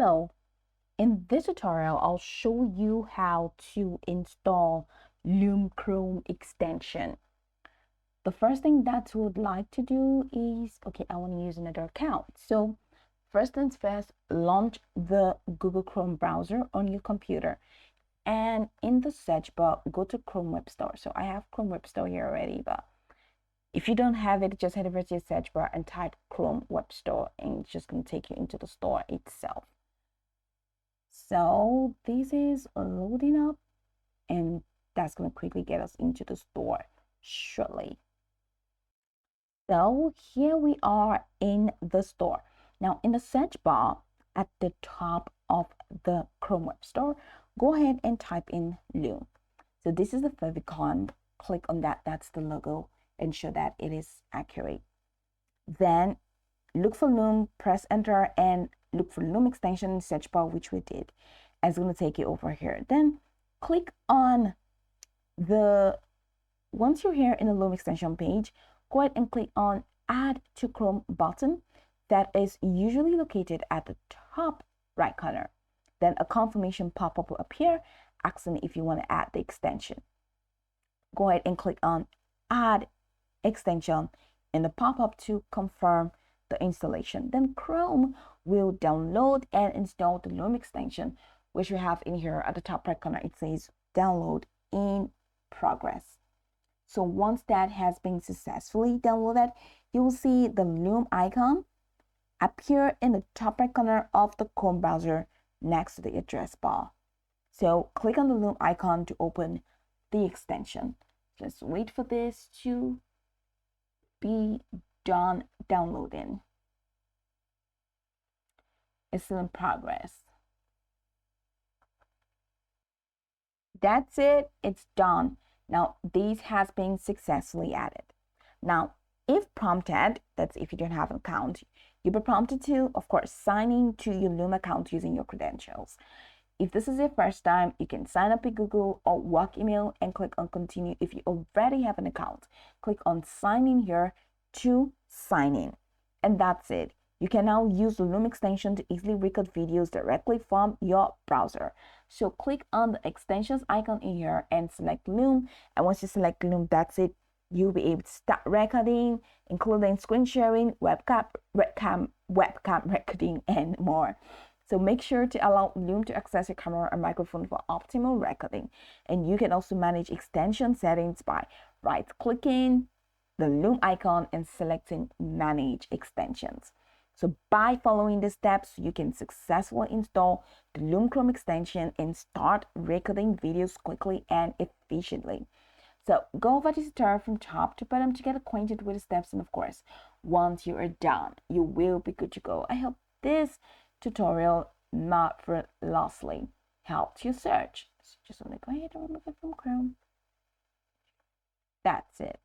So in this tutorial, I'll show you how to install Loom Chrome extension. The first thing that we would like to do is, okay, I want to use another account. So first things first, launch the Google Chrome browser on your computer. And in the search bar, go to Chrome Web Store. So I have Chrome Web Store here already, but if you don't have it, just head over to your search bar and type Chrome Web Store, and it's just going to take you into the store itself. So this is loading up, and that's going to quickly get us into the store shortly. So here we are in the store. Now in the search bar at the top of the Chrome Web Store, go ahead and type in Loom. So this is the favicon. Click on that. That's the logo. Ensure that it is accurate. Then look for Loom, press enter, and look for Loom extension in search bar, which we did. And it's going to take you over here. Then click on once you're here in the Loom extension page, go ahead and click on Add to Chrome button. That is usually located at the top right corner. Then a confirmation pop-up will appear asking if you want to add the extension. Go ahead and click on Add Extension in the pop-up to confirm the installation. Then Chrome will download and install the Loom extension, which we have in here at the top right corner. It says download in progress. So once that has been successfully downloaded, you will see the Loom icon appear in the top right corner of the Chrome browser next to the address bar. So click on the Loom icon to open the extension. Just wait for this to be done downloading. It's still in progress. That's it. It's done. Now, this has been successfully added. Now, if prompted, that's if you don't have an account, you'll be prompted to, of course, sign in to your Loom account using your credentials. If this is your first time, you can sign up with Google or work email and click on continue. If you already have an account, click on sign in here to sign in. And that's it. You can now use the Loom extension to easily record videos directly from your browser. So click on the extensions icon in here and select Loom. And once you select Loom, that's it. You'll be able to start recording, including screen sharing, webcam recording, and more. So make sure to allow Loom to access your camera and microphone for optimal recording. And you can also manage extension settings by right-clicking the Loom icon and selecting Manage Extensions. So by following the steps, you can successfully install the Loom Chrome extension and start recording videos quickly and efficiently. So go over this tutorial from top to bottom to get acquainted with the steps, and of course, once you are done, you will be good to go. I hope this tutorial marvelously helped you search. So just want to go ahead and remove it from Chrome. That's it.